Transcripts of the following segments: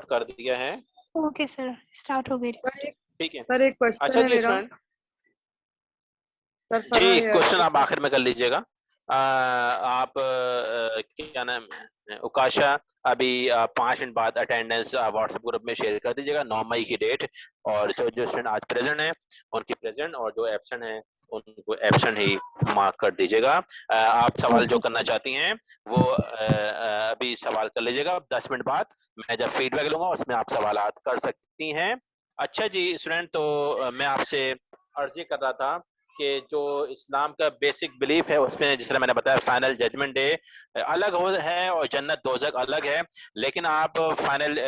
کر دیا ہے. اوکے سر اسٹارٹ ہو گئی. ٹھیک ہے. سر ایک کوشچن اچھا ہے جی میرا. اسٹوڈنٹ سر جی فرمائیے. کوشچن آپ آخر میں کر لیجئے گا. آپ کیا نام ہے اکاشا ابھی 5 منٹ بعد اٹینڈنس واٹس ایپ گروپ میں شیئر کر دیجیے گا 9 مئی کی ڈیٹ, اور جو اسٹوڈنٹ آج پریزنٹ ہیں ان کی پریزنٹ, اور جو ایبسنٹ ہیں ان کو ایبسنٹ ہی مارک کر دیجیے گا. آپ سوال جو کرنا چاہتی ہیں وہ ابھی سوال کر لیجیے گا. 10 منٹ بعد میں جب فیڈ بیک لوں گا اس میں آپ سوالات کر سکتی ہیں. اچھا جی اسٹوڈنٹ, تو میں آپ سے عرض یہ کر رہا تھا کہ جو اسلام کا بیسک بلیف ہے اس میں جس طرح میں نے بتایا فائنل ججمنٹ ڈے الگ ہے اور جنت دوزخ الگ ہے, لیکن آپ فائنل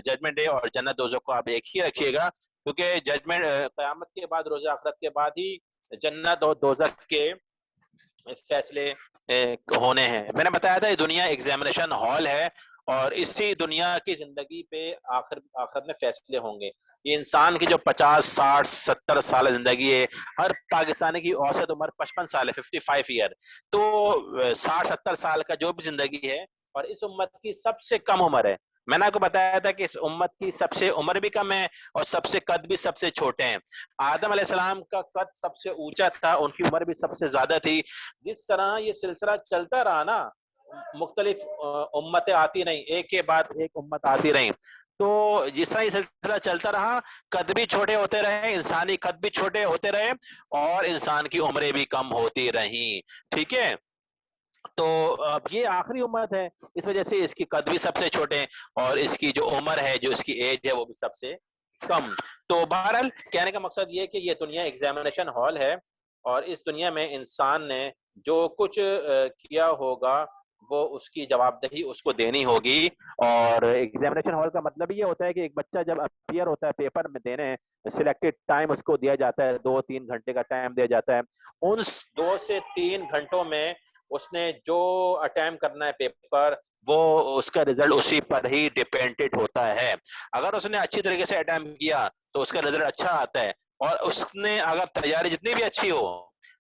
ججمنٹ ڈے اور جنت دوزخ کو آپ ایک ہی رکھیے گا, کیونکہ ججمنٹ قیامت کے بعد روز آخرت کے بعد ہی جنت اور دوزخ کے فیصلے ہونے ہیں. میں نے بتایا تھا یہ دنیا ایگزامینیشن ہال ہے اور اسی دنیا کی زندگی پہ آخرت میں فیصلے ہوں گے. یہ انسان کی جو 50 60 70 سال زندگی ہے, ہر پاکستانی کی اوسط عمر 55 سال ہے, 55 ایئر, تو 60 70 سال کا جو بھی زندگی ہے, اور اس امت کی سب سے کم عمر ہے. میں نے آپ کو بتایا تھا کہ اس امت کی سب سے عمر بھی کم ہے اور سب سے قد بھی سب سے چھوٹے ہیں. آدم علیہ السلام کا قد سب سے اونچا تھا, ان کی عمر بھی سب سے زیادہ تھی. جس طرح یہ سلسلہ چلتا رہا نا, مختلف امتیں آتی رہیں, ایک کے بعد ایک امت آتی رہیں, تو جس طرح یہ سلسلہ چلتا رہا قد بھی چھوٹے ہوتے رہے, انسانی قد بھی چھوٹے ہوتے رہے اور انسان کی عمریں بھی کم ہوتی رہیں. ٹھیک ہے, تو اب یہ آخری امت ہے, اس وجہ سے اس کی قد بھی سب سے چھوٹے ہیں اور اس کی جو عمر ہے, جو اس کی ایج ہے, وہ بھی سب سے کم. تو بہرحال کہنے کا مقصد یہ کہ یہ دنیا ایگزامینیشن ہال ہے اور اس دنیا میں انسان نے جو کچھ کیا ہوگا وہ اس کی جواب دہی اس کو دینی ہوگی. اور ایگزامینیشن ہال کا مطلب یہ ہوتا ہے کہ ایک بچہ جب اپیئر ہوتا ہے پیپر میں دینے, سلیکٹڈ ٹائم اس کو دیا جاتا ہے, 2-3 گھنٹے کا ٹائم دیا جاتا ہے. ان 2 سے 3 گھنٹوں میں اس نے جو اٹیمپٹ کرنا ہے پیپر, وہ اس کا رزلٹ اسی پر ہی ڈیپینڈنٹ ہوتا ہے. اگر اس نے اچھی طریقے سے اٹیمپٹ کیا تو اس کا رزلٹ اچھا آتا ہے, اور اس نے اگر تیاری جتنی بھی اچھی ہو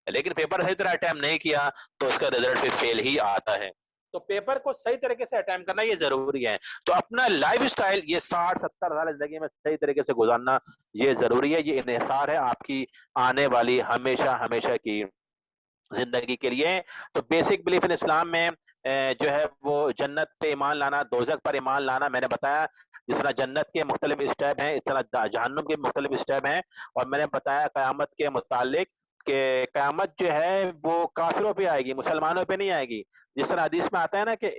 لیکن پیپر صحیح طرح اٹیمپٹ نہیں کیا تو اس کا رزلٹ بھی فیل ہی آتا ہے. تو پیپر کو صحیح طریقے سے اٹیمپٹ کرنا یہ ضروری ہے. تو اپنا لائف اسٹائل یہ 60-70 سال زندگی میں صحیح طریقے سے گزارنا یہ ضروری ہے. یہ انحصار ہے آپ کی آنے والی ہمیشہ کی زندگی کے لیے. تو بیسک بلیف ان اسلام میں جو ہے وہ جنت پہ ایمان لانا, دوزخ پر ایمان لانا. میں نے بتایا جس طرح جنت کے مختلف اسٹیپ ہیں اس طرح جہنم کے مختلف اسٹیپ ہیں, اور میں نے بتایا قیامت کے متعلق کہ قیامت جو ہے وہ کافروں پہ آئے گی, مسلمانوں پہ نہیں آئے گی. جس طرح حدیث میں آتا ہے نا کہ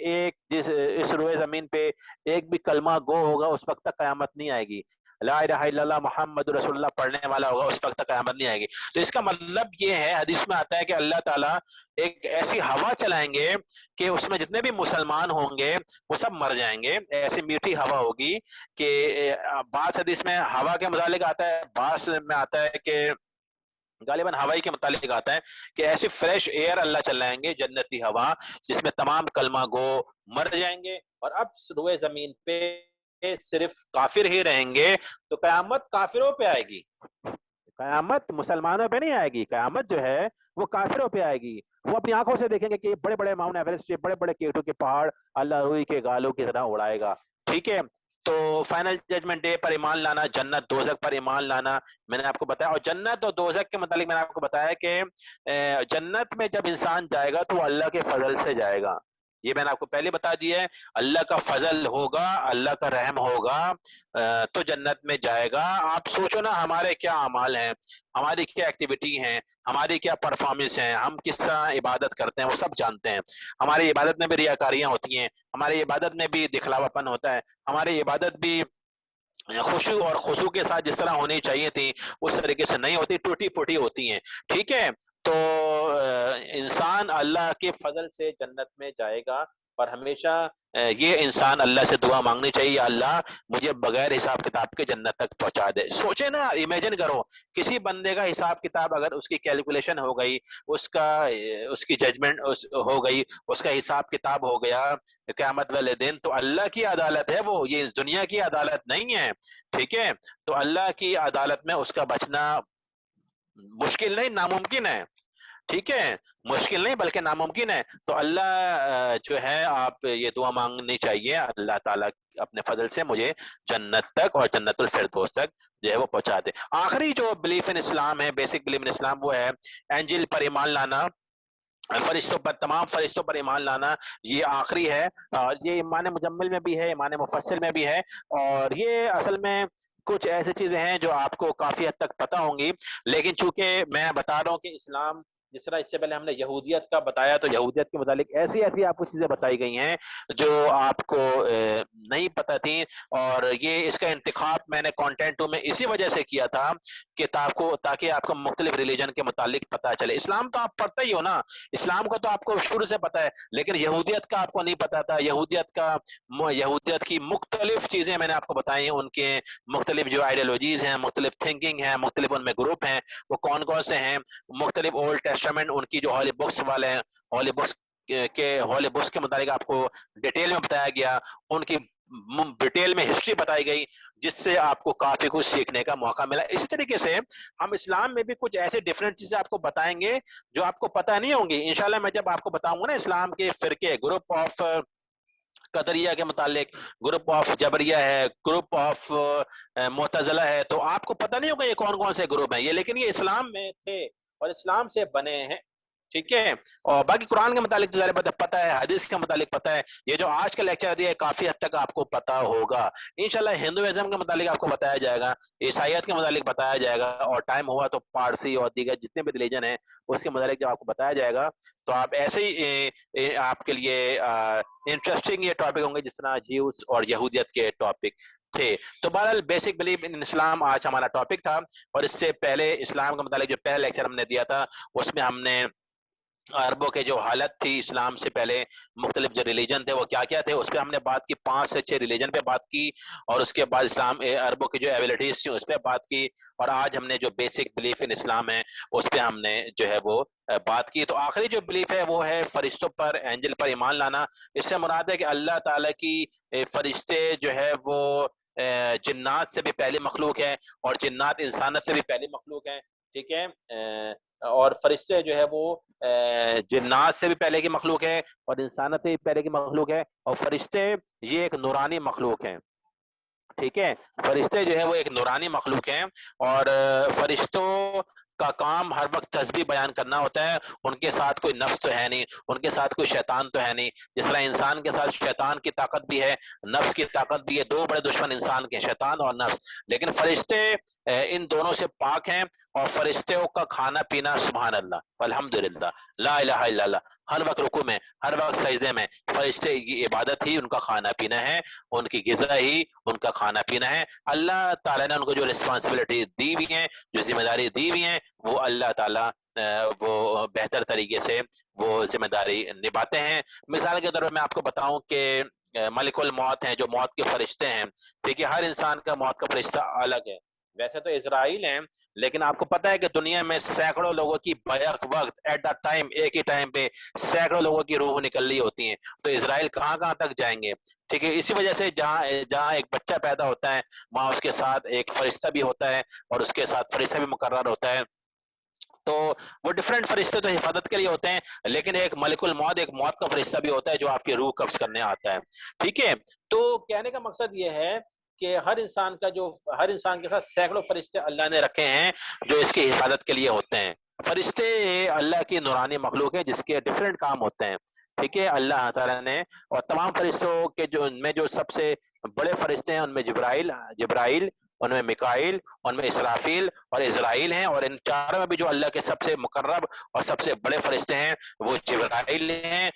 اس روئے زمین پہ ایک بھی کلمہ گو ہوگا اس وقت تک قیامت نہیں آئے گی, لا الہ الا اللہ محمد رسول اللہ پڑھنے والا ہوگا اس وقت تک قیامت نہیں آئے گی. تو اس کا مطلب یہ ہے, حدیث میں آتا ہے کہ اللہ تعالیٰ ایک ایسی ہوا چلائیں گے کہ اس میں جتنے بھی مسلمان ہوں گے وہ سب مر جائیں گے. ایسی میٹھی ہوا ہوگی کہ بعض حدیث میں ہوا کے متعلق آتا ہے, بعض میں آتا ہے کہ غالباً ہوائی کے متعلق آتا ہے کہ ایسی فریش ایئر اللہ چلائیں گے, جنتی ہوا, جس میں تمام کلمہ گو مر جائیں گے اور اب روئے زمین پہ صرف کافر ہی رہیں گے. تو قیامت کافروں پہ آئے گی, قیامت مسلمانوں پہ نہیں آئے گی. قیامت جو ہے وہ کافروں پہ آئے گی. وہ اپنی آنکھوں سے دیکھیں گے کہ بڑے بڑے ماؤنٹ ایورسٹ, بڑے بڑے کیٹو کے پہاڑ اللہ روئی کے گالوں کی طرح اڑائے گا. ٹھیک ہے, تو فائنل ججمنٹ ڈے پر ایمان لانا, جنت دوزخ پر ایمان لانا میں نے آپ کو بتایا. اور جنت اور دوزخ کے متعلق میں نے آپ کو بتایا کہ جنت میں جب انسان جائے گا تو اللہ کے فضل سے جائے گا. یہ میں نے آپ کو پہلے بتا دیا ہے, اللہ کا فضل ہوگا, اللہ کا رحم ہوگا تو جنت میں جائے گا. آپ سوچو نا ہمارے کیا اعمال ہیں, ہماری کیا ایکٹیویٹی ہیں, ہماری کیا پرفارمنس ہیں, ہم کس طرح عبادت کرتے ہیں وہ سب جانتے ہیں. ہماری عبادت میں بھی ریاکاریاں ہوتی ہیں, ہماری عبادت میں بھی دکھلاوا پن ہوتا ہے, ہماری عبادت بھی خشوع اور خضوع کے ساتھ جس طرح ہونی چاہیے تھی اس طریقے سے نہیں ہوتی, ٹوٹی پھوٹی ہوتی ہیں. ٹھیک ہے, تو انسان اللہ کے فضل سے جنت میں جائے گا. اور ہمیشہ یہ انسان اللہ سے دعا مانگنی چاہیے, اللہ مجھے بغیر حساب کتاب کے جنت تک پہنچا دے. سوچے نا, امیجن کرو کسی بندے کا حساب کتاب اگر اس کی کیلکولیشن ہو گئی, اس کی ججمنٹ ہو گئی, اس کا حساب کتاب ہو گیا قیامت والے دن, تو اللہ کی عدالت ہے وہ, یہ دنیا کی عدالت نہیں ہے. ٹھیک ہے, تو اللہ کی عدالت میں اس کا بچنا مشکل نہیں, ناممکن ہے. ٹھیک ہے، مشکل نہیں بلکہ ناممکن ہے. تو اللہ جو ہے آپ یہ دعا مانگنی چاہیے، اللہ تعالیٰ اپنے فضل سے مجھے جنت تک اور جنت الفردوس تک جو ہے وہ پہنچا دے. آخری جو بلیف ان اسلام ہے، بیسک بلیف ان اسلام، وہ ہے اینجل پر ایمان لانا، فرشتوں پر، تمام فرشتوں پر ایمان لانا. یہ آخری ہے، اور یہ ایمان مجمل میں بھی ہے، ایمان مفصل میں بھی ہے. اور یہ اصل میں کچھ ایسی چیزیں ہیں جو آپ کو کافی حد تک پتہ ہوں گی، لیکن چونکہ میں بتا رہا ہوں کہ اسلام، جس طرح اس سے پہلے ہم نے یہودیت کا بتایا، تو یہودیت کے متعلق ایسی ایسی آپ کو چیزیں بتائی گئی ہیں جو آپ کو نہیں پتہ تھیں. اور یہ اس کا انتخاب میں نے کانٹینٹ 2 میں اسی وجہ سے کیا تھا کہ تاکہ آپ کو مختلف ریلیجن کے متعلق پتہ چلے. اسلام تو آپ پڑھتے ہی ہو نا، اسلام کو تو آپ کو شروع سے پتہ ہے، لیکن یہودیت کا آپ کو نہیں پتہ تھا. یہودیت کی مختلف چیزیں میں نے آپ کو بتائی ہیں، ان کے مختلف جو آئیڈیالوجیز ہیں، مختلف تھنکنگ ہیں، مختلف ان میں گروپ ہیں، وہ کون کون سے ہیں. مختلف اولڈ ٹیسٹامنٹ، ان کی جو ہولی بکس والے ہیں، ہولی بکس کے متعلق آپ کو ڈیٹیل میں بتایا گیا، ان کی ڈیٹیل میں ہسٹری بتائی گئی، جس سے آپ کو کافی کچھ سیکھنے کا موقع ملا. اس طریقے سے ہم اسلام میں بھی کچھ ایسے ڈفرینٹ چیزیں آپ کو بتائیں گے جو آپ کو پتہ نہیں ہوں گی. انشاءاللہ میں جب آپ کو بتاؤں گا نا اسلام کے فرقے، گروپ آف قدریہ کے متعلق، گروپ آف جبریہ ہے، گروپ آف معتزلہ ہے، تو آپ کو پتہ نہیں ہوگا یہ کون کون سے گروپ ہیں یہ، لیکن یہ اسلام میں تھے اور اسلام سے بنے ہیں. ٹھیک ہے. اور باقی قرآن کے متعلق تو ظاہر بات ہے پتہ ہے، حدیث کے متعلق پتہ ہے. یہ جو آج کا لیکچر دیا ہے کافی حد تک آپ کو پتہ ہوگا. انشاءاللہ ہندوازم کے متعلق آپ کو بتایا جائے گا، عیسائیت کے متعلق بتایا جائے گا، اور ٹائم ہوا تو پارسی اور دیگر جتنے بھی ریلیجن ہیں اس کے متعلق جب آپ کو بتایا جائے گا تو آپ ایسے ہی آپ کے لیے انٹرسٹنگ یہ ٹاپک ہوں گے جس طرح جیوس اور یہودیت کے ٹاپک تھے. تو بہرحال بیسک بلیف ان اسلام آج ہمارا ٹاپک تھا. اور اس سے پہلے اسلام کے متعلق جو پہلا لیکچر ہم نے دیا تھا اس میں ہم نے عربوں کے جو حالت تھی اسلام سے پہلے، مختلف جو ریلیجن تھے وہ کیا کیا تھے، اس پہ ہم نے بات کی، 5 سے 6 ریلیجن پہ بات کی. اور اس کے بعد اسلام عربوں کی جو ایبیلٹیز تھیں اس پہ بات کی. اور آج ہم نے جو بیسک بلیف ان اسلام ہے اس پہ ہم نے جو ہے وہ بات کی. تو آخری جو بلیف ہے وہ ہے فرشتوں پر، اینجل پر ایمان لانا. اس سے مراد ہے کہ اللہ تعالیٰ کی فرشتے جو ہے وہ جنات سے بھی پہلی مخلوق ہے، اور جنات انسانت سے بھی پہلی مخلوق ہیں. ٹھیک ہے. اور فرشتے جو ہے وہ جنات سے بھی پہلے کی مخلوق ہے اور انسانت سے بھی پہلے کی مخلوق ہے. اور فرشتے یہ ایک نورانی مخلوق ہیں. ٹھیک ہے. فرشتے جو ہے وہ ایک نورانی مخلوق ہیں، اور فرشتوں کا کام ہر وقت تسبیح بیان کرنا ہوتا ہے. ان کے ساتھ کوئی نفس تو ہے نہیں، ان کے ساتھ کوئی شیطان تو ہے نہیں. جس طرح انسان کے ساتھ شیطان کی طاقت بھی ہے، نفس کی طاقت بھی ہے. 2 بڑے دشمن انسان کے، شیطان اور نفس. لیکن فرشتے ان دونوں سے پاک ہیں. اور فرشتوں کا کھانا پینا سبحان اللہ الحمدللہ لا الہ الا اللہ، ہر وقت رکوع میں، ہر وقت سجدے میں، فرشتے کی عبادت ہی ان کا کھانا پینا ہے، ان کی غذا ہی ان کا کھانا پینا ہے. اللہ تعالیٰ نے ان کو جو رسپانسبلٹی دی ہوئی ہیں، جو ذمہ داری دی ہوئی ہیں، وہ اللہ تعالیٰ وہ بہتر طریقے سے وہ ذمہ داری نبھاتے ہیں. مثال کے طور پر میں آپ کو بتاؤں کہ ملک الموت ہیں جو موت کے فرشتے ہیں. ٹھیک ہے. ہر انسان کا موت کا فرشتہ الگ ہے. ویسے تو اسرائیل ہیں، لیکن آپ کو پتہ ہے کہ دنیا میں سینکڑوں لوگوں کی بیک وقت ایٹ دا ٹائم، ایک ہی ٹائم پہ سینکڑوں لوگوں کی روح نکل رہی ہوتی ہیں. تو اسرائیل کہاں کہاں تک جائیں گے. ٹھیک ہے. اسی وجہ سے جہاں ایک بچہ پیدا ہوتا ہے وہاں اس کے ساتھ ایک فرشتہ بھی ہوتا ہے، اور اس کے ساتھ فرشتہ بھی مقرر ہوتا ہے. تو وہ ڈفرینٹ فرشتے تو حفاظت کے لیے ہوتے ہیں، لیکن ایک ملک الموت، ایک موت کا فرشتہ بھی ہوتا ہے جو آپ کی روح قبض کرنے آتا ہے. ٹھیک ہے. تو کہنے کا مقصد یہ ہے کہ ہر انسان کے ساتھ سینکڑوں فرشتے اللہ نے رکھے ہیں جو اس کی حفاظت کے لیے ہوتے ہیں. فرشتے اللہ کی نورانی مخلوق ہے جس کے ڈفرینٹ کام ہوتے ہیں. ٹھیک ہے. اللہ تعالیٰ نے، اور تمام فرشتوں کے جو ان میں جو سب سے بڑے فرشتے ہیں ان میں جبرائیل، ان میں میکائیل، ان میں اسرافیل اور اسرائیل ہیں. اور ان چاروں میں بھی جو اللہ کے سب سے مقرب اور سب سے بڑے فرشتے ہیں وہ جبرائیل ہیں،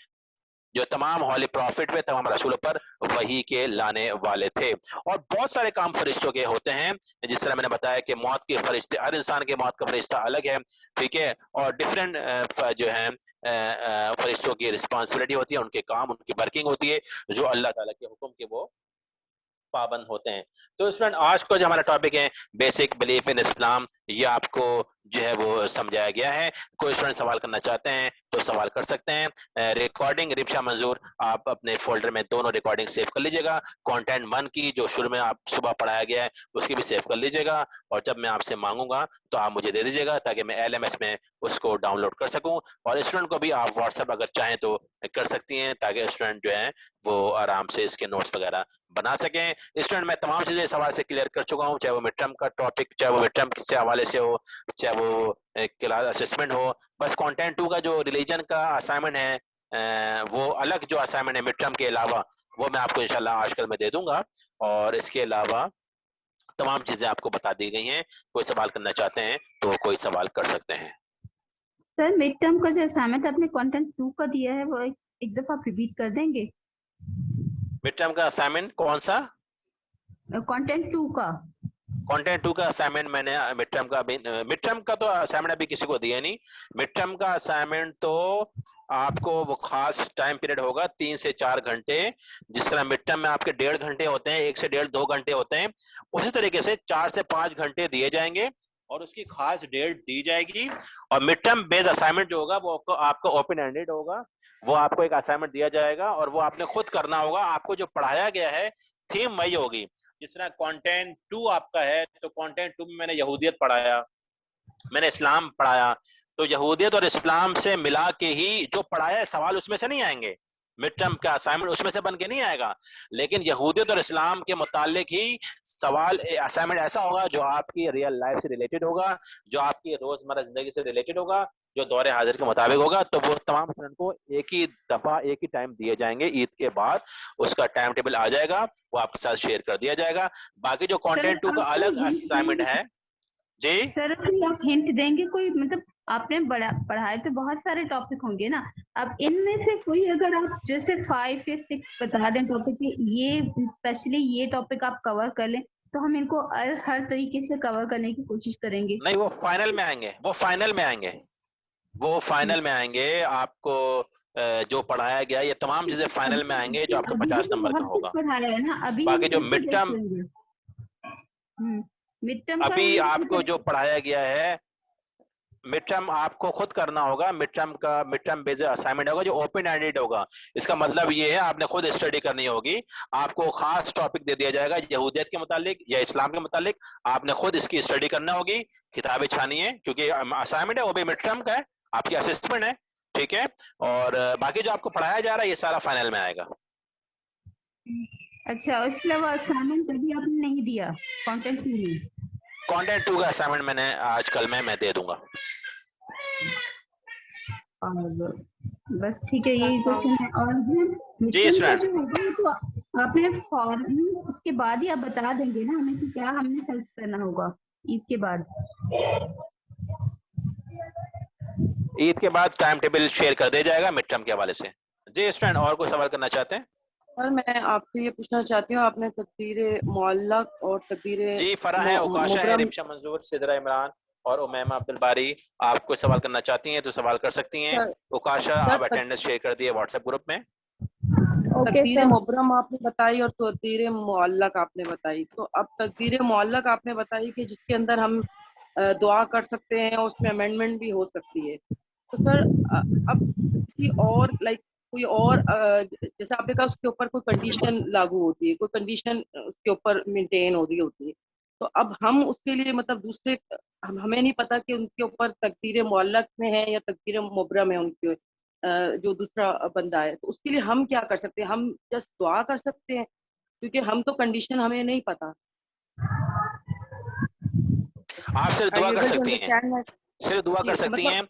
جو تمام ہولی پروفٹ پہ، تمام رسولوں پر وحی کے لانے والے تھے. اور بہت سارے کام فرشتوں کے ہوتے ہیں، جس طرح میں نے بتایا کہ موت کے فرشتے، ہر انسان کے موت کا فرشتہ الگ ہے. ٹھیک ہے. اور ڈفرینٹ جو ہیں فرشتوں کی رسپانسبلٹی ہوتی ہے، ان کے کام، ان کی ورکنگ ہوتی ہے جو اللہ تعالیٰ کے حکم کے وہ پابند ہوتے ہیں. تو اسٹوڈنٹ آج کو جو ہمارا ٹاپک ہے بیسک بلیف ان اسلام، یہ آپ کو جو ہے وہ سمجھایا گیا ہے. کوئی اسٹوڈنٹ سوال کرنا چاہتے ہیں تو تو سوال کر سکتے ہیں. ریکارڈنگ رمشا منظور آپ اپنے فولڈر میں دونوں ریکارڈنگ سیو کر لیجیے گا. کانٹینٹ 1 کی جو شروع میں آپ صبح پڑھایا گیا ہے اس کی بھی سیو کر لیجیے گا, اور جب میں آپ سے مانگوں گا تو آپ مجھے دے دیجیے گا تاکہ میں LMS میں اس کو ڈاؤن لوڈ کر سکوں. اور اسٹوڈنٹ کو بھی آپ واٹس ایپ اگر چاہیں تو کر سکتی ہیں تاکہ اسٹوڈنٹ جو ہیں وہ آرام سے اس کے نوٹس وغیرہ بنا سکیں. اسٹوڈنٹ میں تمام چیزیں سوال سے کلیئر کر چکا ہوں, چاہے وہ مڈ ٹرم کا ٹاپک, چاہے وہ مڈ ٹرم سے حوالے سے ہو, چاہے وہ کلاس اسسمنٹ ہو. بس کانٹینٹ 2 کا جو ریلیجن کا اسائنمنٹ ہے وہ الگ جو اسائنمنٹ ہے مڈ ٹرم کے علاوہ وہ میں آپ کو انشاءاللہ آج کل میں دے دوں گا, اور اس کے علاوہ تمام چیزیں آپ کو بتا دی گئی ہیں. کوئی سوال کرنا چاہتے ہیں تو کوئی سوال کر سکتے ہیں. سر مڈ ٹرم کا جو اسائنمنٹ آپ نے کانٹینٹ 2 کا دیا ہے وہ ایک دفعہ آپ ریپیٹ کر دیں گے؟ مڈ ٹرم کا اسائنمنٹ کون سا؟ کانٹینٹ 2 کا. کانٹینٹ 2 کا اسائنمنٹ میں نے مڈ ٹرم کا تو اسائنمنٹ ابھی کسی کو دیا نہیں. مڈ ٹرم کا اسائنمنٹ تو آپ کو وہ خاص ٹائم پیریڈ ہوگا 3 سے 4 گھنٹے, جس طرح مڈ ٹرم میں آپ کے 1.5 گھنٹے ہوتے ہیں, 1 سے 1.5-2 گھنٹے ہوتے ہیں, اسی طریقے سے 4 سے 5 گھنٹے دیے جائیں گے اور اس کی خاص ڈیٹ دی جائے گی. اور مڈ ٹرم بیس اسائنمنٹ جو ہوگا وہ آپ کا اوپن ہینڈیڈ ہوگا. وہ آپ کو ایک اسائنمنٹ دیا جائے گا اور وہ آپ نے خود کرنا ہوگا. آپ کو جو پڑھایا گیا ہے تھیم وہی ہوگی. جس طرح کانٹینٹ 2 آپ کا ہے تو کانٹینٹ 2 میں میں نے یہودیت پڑھایا, میں نے اسلام پڑھایا, تو یہودیت اور اسلام سے ملا کے ہی جو پڑھایا ہے سوال اس میں سے نہیں آئیں گے. مڈ ٹرم کا اسائنمنٹ اس میں سے بن کے نہیں آئے گا, لیکن یہودیت اور اسلام کے متعلق ہی سوال اسائنمنٹ ایسا ہوگا جو آپ کی ریئل لائف سے ریلیٹڈ ہوگا, جو آپ کی روزمرہ زندگی سے ریلیٹڈ ہوگا, جو دور حاضر کے مطابق ہوگا. تو وہ تمام اسٹوڈنٹ کو ایک ہی دفعہ ایک ہی ٹائم دیے جائیں گے. عید کے بعد اس کا ٹائم ٹیبل آ جائے گا, وہ آپ کے ساتھ شیئر کر دیا جائے گا. باقی جو کانٹینٹ 2 کا الگ اسائنمنٹ ہے. جی سر آپ ہنٹ دیں گے کوئی, مطلب آپ نے پڑھائے تو بہت سارے ٹاپک ہوں گے نا, اب ان میں سے کوئی اگر آپ جیسے 5 یا 6 بتا دیں ٹاپک, یہ اسپیشلی یہ ٹاپک آپ کور کر لیں تو ہم ان کو ہر طریقے سے کور کرنے کی کوشش کریں گے. نہیں, وہ فائنل میں آئیں گے, وہ فائنل میں آئیں گے. آپ کو جو پڑھایا گیا یہ تمام چیزیں فائنل میں آئیں گے جو آپ کو 50 نمبر کا ہوگا. باقی جو مڈ ٹرم ابھی آپ کو جو پڑھایا گیا ہے مڈ ٹرم آپ کو خود کرنا ہوگا. مڈ ٹرم بیس اسائنمنٹ ہوگا جو اوپن ہینڈیڈ ہوگا. اس کا مطلب یہ ہے آپ نے خود اسٹڈی کرنی ہوگی. آپ کو خاص ٹاپک دے دیا جائے گا یہودیت کے متعلق یا اسلام کے متعلق, آپ نے خود اس کی اسٹڈی کرنا ہوگی, کتابیں چھانی ہے کیونکہ اسائنمنٹ ہے وہ بھی مڈ ٹرم کا ہے, آپ کی اسسمنٹ ہے, ٹھیک ہے. اور باقی جو آپ کو پڑھایا جا رہا ہے یہ سارا فائنل میں آئے گا. اچھا, اس کے علاوہ اسائنمنٹ ابھی آپ نے نہیں دیا کانٹینٹ 2 میں؟ کانٹینٹ 2 کا اسائنمنٹ میں نے آج کل میں دے دوں گا. بس ٹھیک ہے, یہی کوشچن ہے. اور جی اسٹوڈنٹ, جو ہوگا تو آپ نے فوراً اس کے بعد ہی آپ بتا دیں گے نا ہمیں کہ کیا ہم نے سرچ کرنا ہوگا عید کے بعد. عید کے بعد ٹائم ٹیبل شیئر کر دیا جائے گا مڈ ٹرم کے حوالے سے. جی اسٹوڈنٹ, اور کوئی سوال کرنا چاہتے ہیں؟ سر میں آپ سے یہ پوچھنا چاہتی ہوں, آپ نے تقدیر معلق اور تقدیر جی فرح ہے, اوکاشا ہے, مبرم, رمشا منظور, سدرہ عمران اور امیمہ عبدالباری, آپ کوئی سوال کرنا چاہتی ہیں تو سوال کر سکتی ہیں. اوکاشا آپ اٹینڈنس شیئر کر دیے واٹس ایپ گروپ میں. تقدیر مبرم آپ نے بتائی اور تقدیر معلق آپ نے بتائی, تو اب تقدیر معلق آپ نے بتائی کہ جس کے اندر ہم دعا کر سکتے ہیں, اس میں امینڈمنٹ بھی ہو سکتی ہے. تو سر اب کسی اور کوئی اور جیسے آپ نے کہا اس کے اوپر کوئی کنڈیشن لاگو ہوتی ہے, کوئی کنڈیشن اس کے اوپر مینٹین ہو رہی ہوتی ہے, تو اب ہم اس کے لیے مطلب دوسرے ہمیں نہیں پتا کہ ان کے اوپر تقدیر معلق میں ہے یا تقدیر مبرم ہے ان کے جو دوسرا بندہ ہے, تو اس کے لیے ہم کیا کر سکتے ہیں؟ ہم جسٹ دعا کر سکتے ہیں کیونکہ ہم تو کنڈیشن ہمیں نہیں پتا. آپ صرف دعا کر سکتی ہیں, صرف دعا کر سکتی ہیں.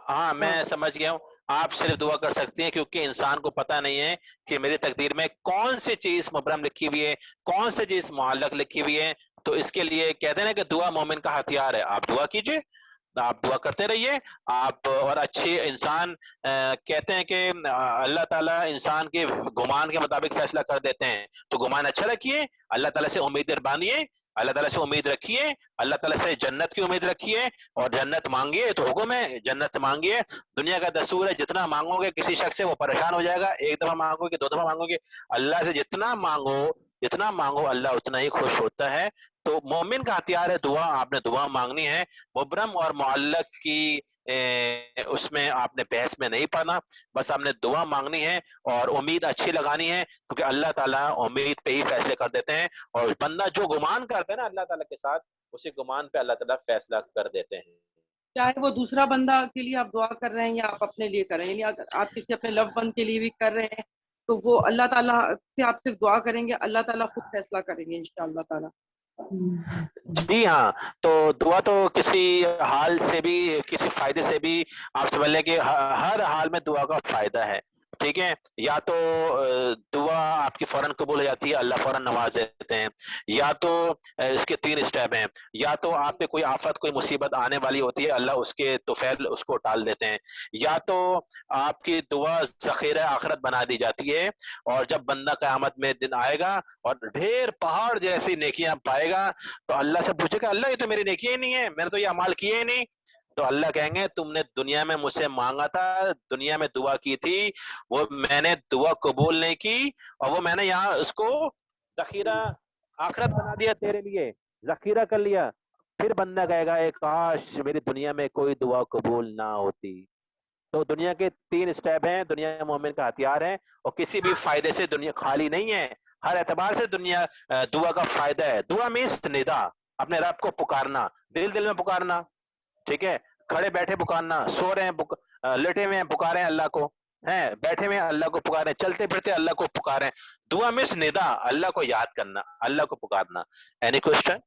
ہاں میں سمجھ گیا ہوں, آپ صرف دعا کر سکتی ہیں کیونکہ انسان کو پتہ نہیں ہے کہ میری تقدیر میں کون سی چیز مبرم لکھی ہوئی ہے, کون سی چیز معلق لکھی ہوئی ہے. تو اس کے لیے کہتے ہیں نا کہ دعا مومن کا ہتھیار ہے. آپ دعا کیجئے, آپ دعا کرتے رہیے آپ. اور اچھے انسان کہتے ہیں کہ اللہ تعالیٰ انسان کے گمان کے مطابق فیصلہ کر دیتے ہیں, تو گمان اچھا رکھیے, اللہ تعالیٰ سے امید باندھیے, اللہ تعالیٰ سے امید رکھیے, اللہ تعالیٰ سے جنت کی امید رکھیے, اور جنت مانگیے تو حکم ہے جنت مانگیے. دنیا کا دستور ہے جتنا مانگو گے کسی شخص سے وہ پریشان ہو جائے گا, ایک دفعہ مانگو گے 2 دفعہ مانگو گے, اللہ سے جتنا مانگو اللہ اتنا ہی خوش ہوتا ہے. تو مومن کا ہتھیار ہے دعا, آپ نے دعا مانگنی ہے. مبرم اور معلق کی اس میں آپ نے بحث میں نہیں پڑنا، بس آپ نے دعا مانگنی ہے اور امید اچھی لگانی ہے، کیونکہ اللہ تعالیٰ امید پہ ہی فیصلے کر دیتے ہیں، اور بندہ جو گمان کرتا ہے نا اللہ تعالیٰ کے ساتھ، اسی گمان پہ اللہ تعالیٰ فیصلہ کر دیتے ہیں۔ چاہے وہ دوسرا بندہ کے لیے آپ دعا کر رہے ہیں یا آپ اپنے لیے کر رہے ہیں، یعنی اگر آپ کسی اپنے لو ون کے لیے بھی کر رہے ہیں تو وہ اللہ تعالیٰ سے آپ صرف دعا کریں گے، اللہ تعالیٰ خود فیصلہ کریں گے انشاءاللہ تعالیٰ۔ جی ہاں، تو دعا تو کسی حال سے بھی، کسی فائدے سے بھی آپ سمجھ لیں کہ ہر حال میں دعا کا فائدہ ہے، ٹھیک ہے؟ یا تو دعا آپ کی فوراً قبول ہو جاتی ہے، اللہ فوراً نواز دیتے ہیں، یا تو اس کے 3 اسٹیپ ہیں، یا تو آپ پہ کوئی آفت کوئی مصیبت آنے والی ہوتی ہے، اللہ اس کے طفیل اس کو ٹال دیتے ہیں، یا تو آپ کی دعا ذخیرہ آخرت بنا دی جاتی ہے، اور جب بندہ قیامت میں دن آئے گا اور ڈھیر پہاڑ جیسی نیکیاں پائے گا تو اللہ سے پوچھے گا اللہ یہ تو میری نیکیاں ہی نہیں ہے، میں نے تو یہ اعمال کیے ہی نہیں، تو اللہ کہیں گے تم نے دنیا میں مجھ سے مانگا تھا، دنیا میں دعا کی تھی، وہ میں نے دعا قبول نہیں کی، اور وہ میں نے یہاں اس کو ذخیرہ آخرت بنا دیا تیرے لیے، ذخیرہ کر لیا۔ پھر بندہ کہے گا اے کاش میری دنیا میں کوئی دعا قبول نہ ہوتی۔ تو دنیا کے 3 اسٹیپ ہیں، دنیا مومن کا ہتھیار ہے، اور کسی بھی فائدے سے دنیا خالی نہیں ہے، ہر اعتبار سے دنیا دعا کا فائدہ ہے۔ دعا مینس ندا، اپنے رب کو پکارنا، دل دل میں پکارنا، ٹھیک ہے؟ کھڑے بیٹھے پکارنا، سو رہے ہیں لیٹے ہوئے ہیں پکارے اللہ کو، ہیں بیٹھے ہوئے اللہ کو پکارے، چلتے پھرتے اللہ کو پکارے۔ دعا مینس ندا، اللہ کو یاد کرنا، اللہ کو پکارنا۔ Any question?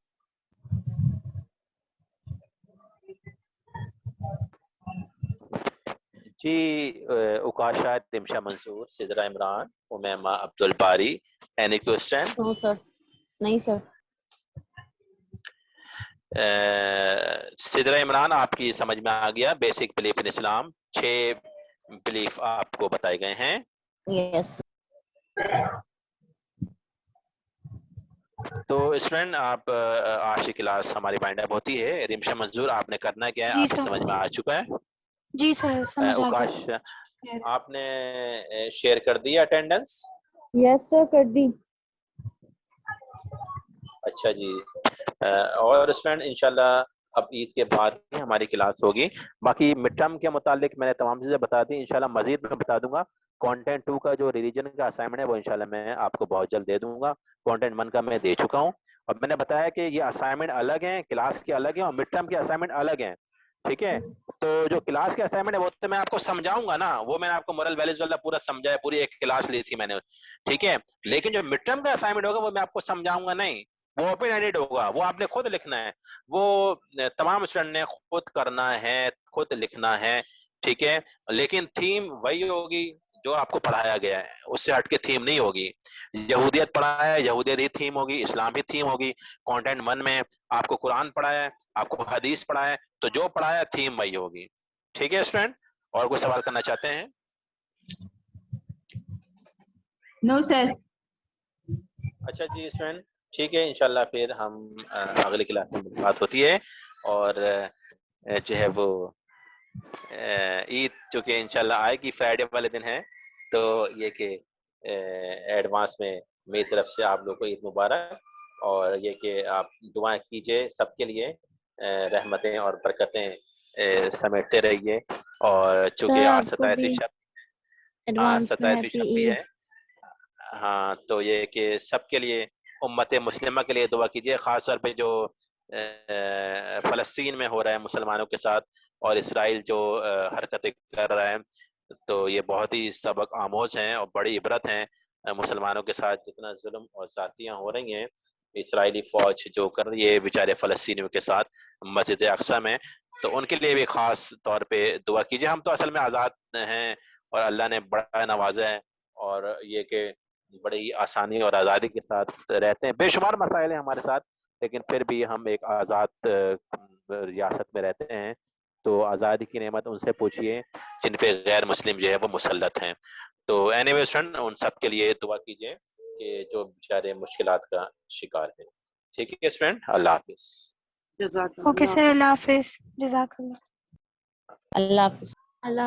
جی، اکاشا، تمشا منصور، سدرا عمران، امیمہ عبد الباری، اینی کوسچن؟ نو سر، نہیں سر۔ سدرا عمران آپ کی سمجھ میں آ گیا basic belief in Islam, 6 belief آپ کو بتائے گئے ہیں۔ یس تو اسٹوڈنٹ آپ آج کی کلاس ہماری وائنڈ اپ ہوتی ہے۔ رمشا منظور آپ نے کرنا کیا ہے جی آپ کی سر، سمجھ میں آ چکا ہے۔ جی سر سمجھ آ گیا۔ اوکاش آپ نے شیئر کر دی اٹینڈنس؟ یس سر، کر دی۔ اچھا جی، اور اسٹوڈنٹ انشاءاللہ اب عید کے بعد ہماری کلاس ہوگی۔ باقی مڈ ٹرم کے متعلق میں نے تمام چیزیں بتا دی، انشاءاللہ مزید میں بتا دوں گا۔ کانٹینٹ 2 کا جو ریویژن کا اسائنمنٹ ہے وہ انشاءاللہ میں آپ کو بہت جلد دے دوں گا۔ کانٹینٹ 1 کا میں دے چکا ہوں، اور میں نے بتایا کہ یہ اسائنمنٹ الگ ہیں، کلاس کے الگ ہیں، اور مڈ ٹرم کے اسائنمنٹ الگ ہیں، ٹھیک ہے؟ تو جو کلاس کے اسائنمنٹ ہے وہ تو میں آپ کو سمجھاؤں گا نا، وہ میں نے آپ کو مورل ویلیوز والا پورا سمجھایا، پوری ایک کلاس لی تھی میں نے، ٹھیک ہے؟ لیکن جو مڈ ٹرم کا اسائنمنٹ ہوگا وہ میں آپ کو سمجھاؤں گا نہیں، وہ اوپن اینڈڈ ہوگا، وہ آپ نے خود لکھنا ہے، وہ تمام اسٹوڈنٹ نے خود کرنا ہے، خود لکھنا ہے، ٹھیک ہے؟ لیکن تھیم وہی ہوگی جو آپ کو پڑھایا گیا ہے، اس سے ہٹ کے تھیم نہیں ہوگی۔ یہودیت پڑھایا ہے، یہودیت ہی تھیم ہوگی، اسلام بھی تھیم ہوگی۔ کانٹینٹ 1 میں آپ کو قرآن پڑھایا ہے، آپ کو حدیث پڑھایا ہے، تو جو پڑھایا تھیم وہی ہوگی، ٹھیک ہے اسٹوڈنٹ؟ اور کوئی سوال کرنا چاہتے ہیں؟ نو سر۔ اچھا جی اسٹوڈنٹ، ٹھیک ہے، انشاءاللہ پھر ہم اگلی کلاس میں بات ہوتی ہے، اور جو ہے وہ عید چونکہ انشاءاللہ آئے گی، فرائیڈے والے دن ہے، تو یہ کہ ایڈوانس میں میری طرف سے آپ لوگوں کو عید مبارک، اور یہ کہ آپ دعائیں کیجئے سب کے لیے، رحمتیں اور برکتیں سمیٹتے رہیے، اور چونکہ آج 27ویں شب، ایڈوانس میں 27ویں ہیپی شب بھی عید۔ ہے، ہاں، تو یہ کہ سب کے لیے، امت مسلمہ کے لیے دعا کیجئے، خاص طور پہ جو فلسطین میں ہو رہا ہے مسلمانوں کے ساتھ، اور اسرائیل جو حرکتیں کر رہا ہے، تو یہ بہت ہی سبق آموز ہیں اور بڑی عبرت ہیں۔ مسلمانوں کے ساتھ جتنا ظلم اور زیادتیاں ہو رہی ہیں، اسرائیلی فوج جو کر رہی ہے بیچارے فلسطینیوں کے ساتھ مسجد اقصی میں، تو ان کے لیے بھی خاص طور پہ دعا کیجئے۔ ہم تو اصل میں آزاد ہیں، اور اللہ نے بڑا نوازا ہے، اور یہ کہ بڑی آسانی اور آزادی کے ساتھ رہتے ہیں، بے شمار مسائل ہیں ہمارے ساتھ، لیکن پھر بھی ہم ایک آزاد ریاست میں رہتے ہیں، تو آزادی کی نعمت ان سے پوچھئے جن پہ غیر مسلم جو ہے وہ مسلط ہیں۔ تو اینی وے اسٹوڈنٹ، ان سب کے لیے دعا کیجئے کہ جو بیچارے مشکلات کا شکار ہیں، ٹھیک ہے اسٹوڈنٹ؟ اللہ حافظ۔ جزاک اوکے اللہ۔ سر، اللہ حافظ، جزاک اللہ۔ اللہ حافظ۔ اللہ